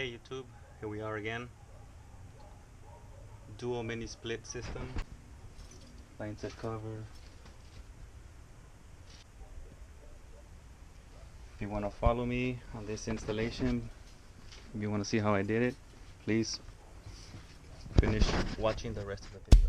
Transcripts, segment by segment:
Hey YouTube, here we are again. Dual mini split system. Line set cover. If you want to follow me on this installation, if you want to see how I did it, please finish watching the rest of the video.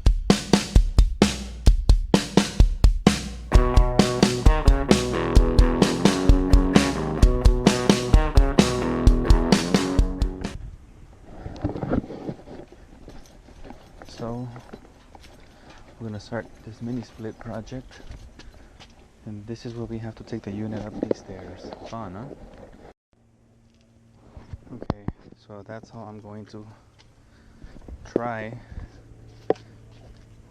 So we're gonna start this mini split project, and this is where we have to take the unit up these stairs. Fun, huh? Okay, so that's how I'm going to try.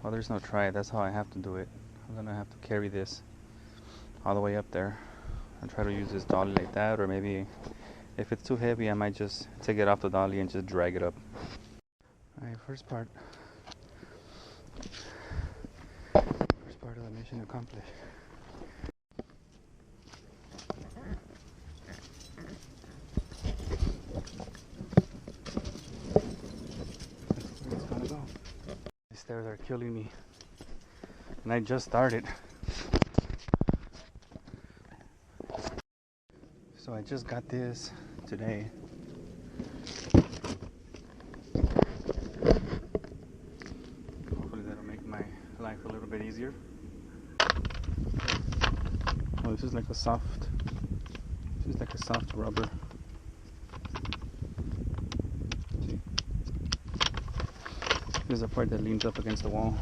Well, there's no try, that's how I have to do it. I'm gonna have to carry this all the way up there and try to use this dolly like that, or maybe if it's too heavy I might just take it off the dolly and just drag it up. Alright, first part of the mission accomplished. That's where it's gonna go. These stairs are killing me, and I just started. So I just got this today. Hopefully that'll make my life a little bit easier. Oh, this is like a soft rubber. See? This is a part that leans up against the wall.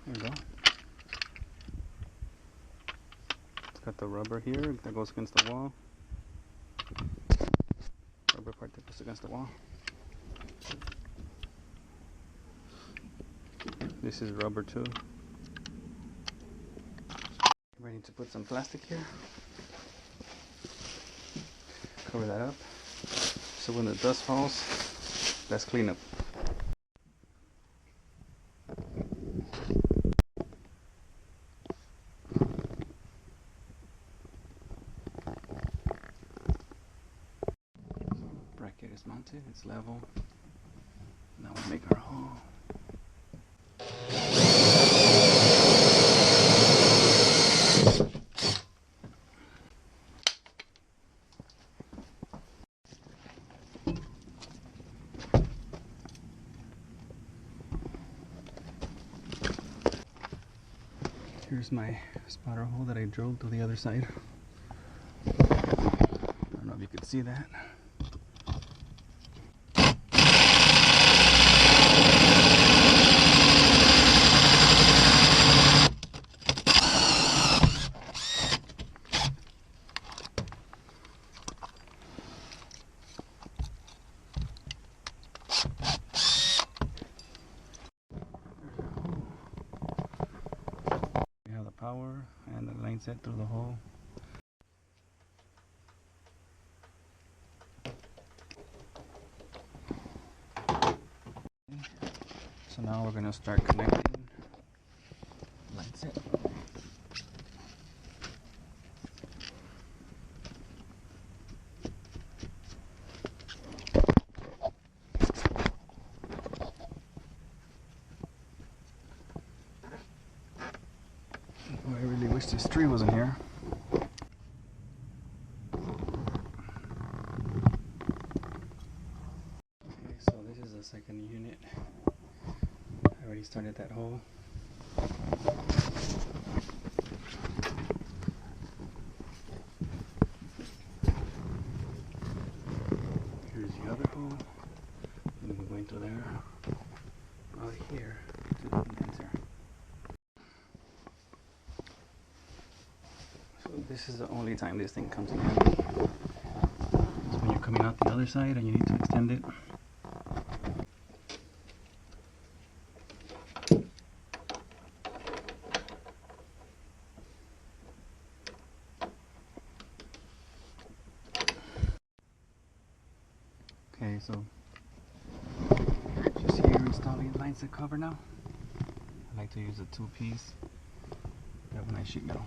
There we go. It's got the rubber here that goes against the wall. Rubber part that goes against the wall. This is rubber too. Ready to put some plastic here. Cover that up. So when the dust falls, let's clean up. Bracket is mounted, it's level. Now we make our hole. Here's my spotter hole that I drilled to the other side. I don't know if you could see that. Power and the line set through the hole. So now we're going to start connecting line set. Oh, I really wish this tree wasn't here. Okay, so this is the second unit. I already started that hole. Here's the other hole. And we're going to there. Out here to the condenser. This is the only time this thing comes in handy. It's when you're coming out the other side and you need to extend it. Okay, so just here installing line set cover now. I like to use a 2-piece. That when I my sheet metal.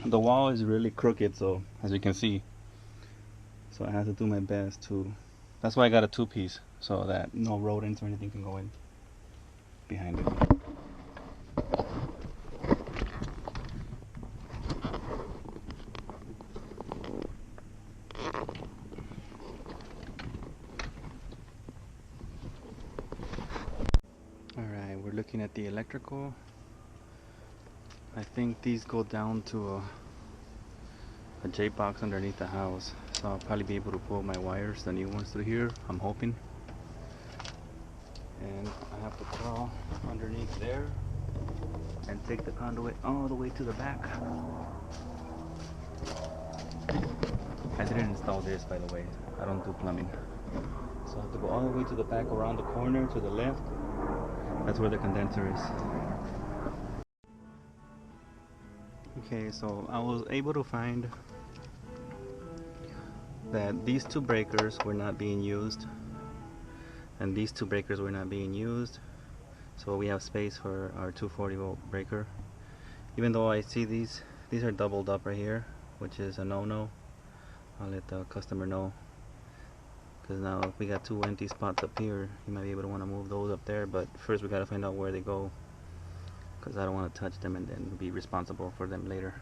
The wall is really crooked, so as you can see, so I have to do my best to, that's why I got a two-piece, so that no rodents or anything can go in behind it. Alright, we're looking at the electrical. I think these go down to a J-box underneath the house, so I'll probably be able to pull my wires, the new ones, through here, I'm hoping. And I have to crawl underneath there and take the conduit all the way to the back. I didn't install this, by the way. I don't do plumbing, so I have to go all the way to the back, around the corner to the left. That's where the condenser is. Okay, so I was able to find that these two breakers were not being used, and these two breakers were not being used, so we have space for our 240 volt breaker. Even though I see these are doubled up right here, which is a no-no. I'll let the customer know, because now if we got two empty spots up here, you might be able to want to move those up there, but first we got to find out where they go, because I don't want to touch them and then be responsible for them later.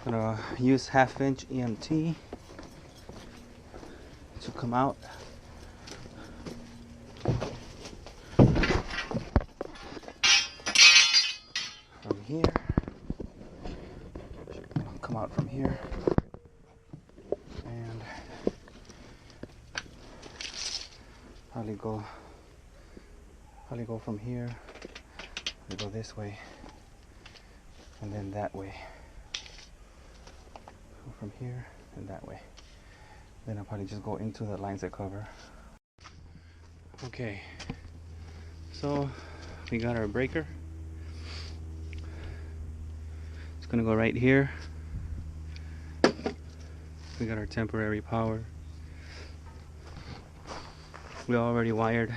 I'm gonna use 1/2 inch EMT to come out. From here. Come out from here. And probably go from here. We go this way. And then that way. Go from here and that way. Then I'll probably just go into the lines that cover. Okay, so we got our breaker. It's gonna go right here. We got our temporary power. We already wired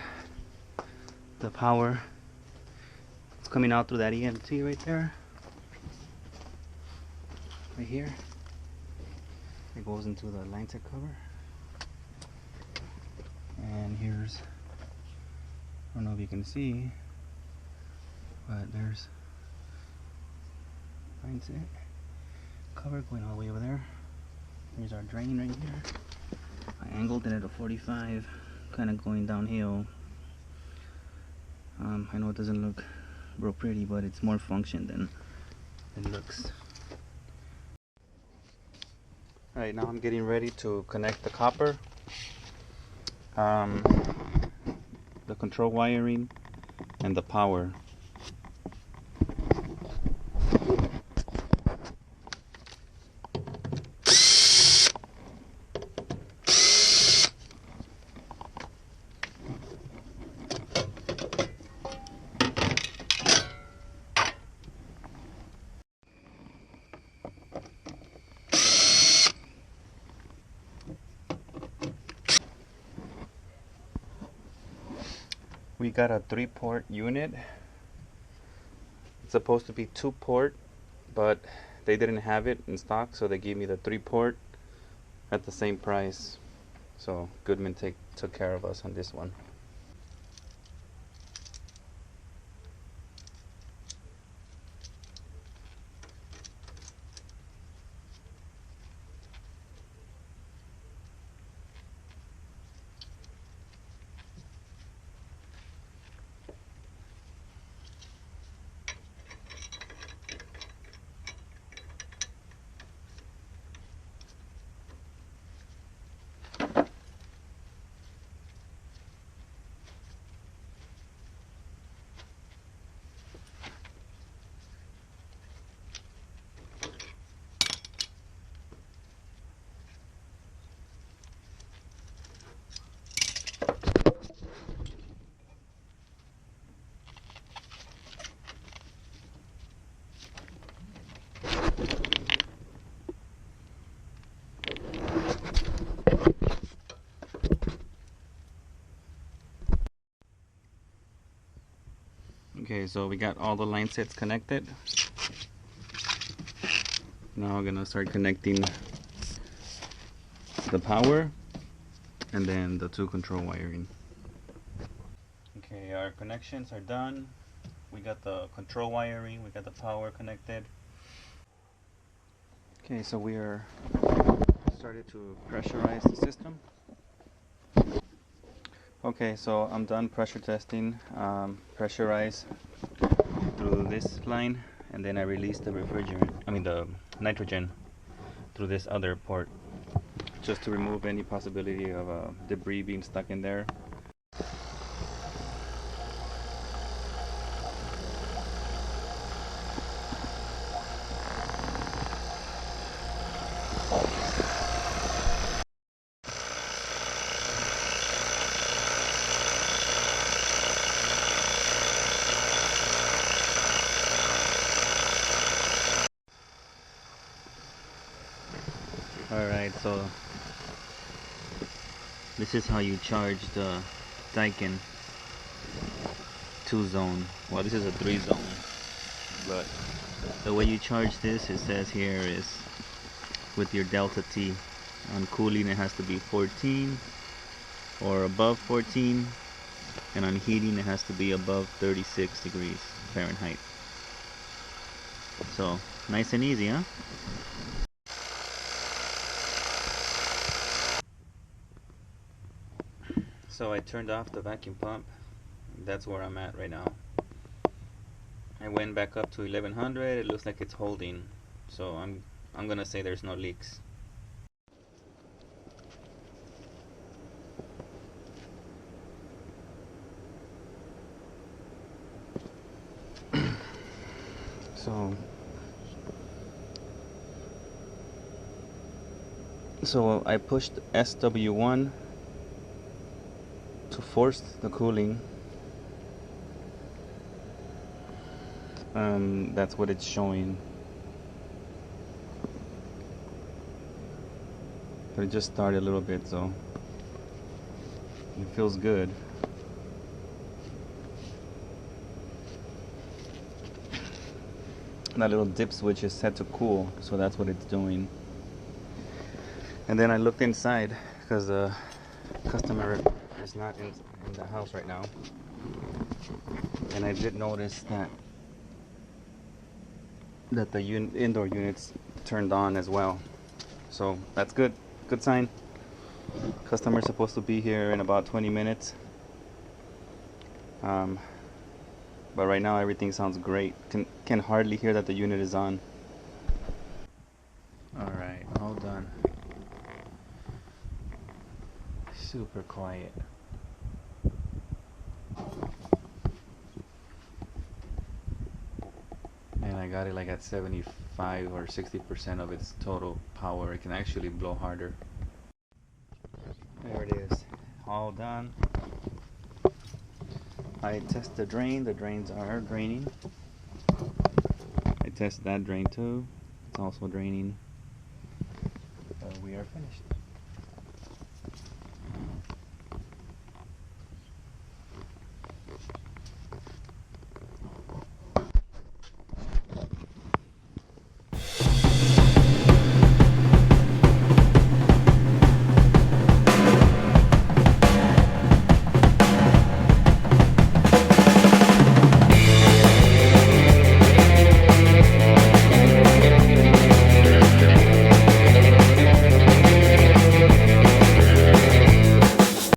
the power. It's coming out through that EMT right there. Right here. It goes into the line set cover. And here's, I don't know if you can see, but there's line set cover going all the way over there. Here's our drain right here. I angled it at a 45, kind of going downhill. I know it doesn't look real pretty, but it's more function than looks. Alright, now I'm getting ready to connect the copper, the control wiring, and the power. We got a 3-port unit, It's supposed to be 2-port, but they didn't have it in stock, so they gave me the 3-port at the same price. So Goodman took care of us on this one. Okay, so we got all the line sets connected. Now I'm gonna start connecting the power and then the 2 control wiring. Okay, our connections are done. We got the control wiring, we got the power connected. Okay, so we are started to pressurize the system. Okay, so I'm done pressure testing. Pressurize through this line, and then I release the the nitrogen through this other port, just to remove any possibility of debris being stuck in there. Alright, so this is how you charge the Daikin 2-zone. Well, this is a 3-zone, but the way you charge this, it says here, is with your delta T. On cooling it has to be 14 or above 14, and on heating it has to be above 36 degrees Fahrenheit. So nice and easy, huh? So I turned off the vacuum pump. That's where I'm at right now. I went back up to 1100. It looks like it's holding, so I'm gonna say there's no leaks. So I pushed SW1 to force the cooling. That's what it's showing. But it just started a little bit, so it feels good. That little dip switch is set to cool, so that's what it's doing. And then I looked inside because the customer is not in the house right now, and I did notice that the indoor units turned on as well, so that's good sign. Customer's supposed to be here in about 20 minutes, but right now everything sounds great. Can hardly hear that the unit is on. Alright, all done. Super quiet. And I got it like at 75 or 60% of its total power. It can actually blow harder. There it is, all done. I test the drain. The drains are draining. I test that drain too. It's also draining. We are finished.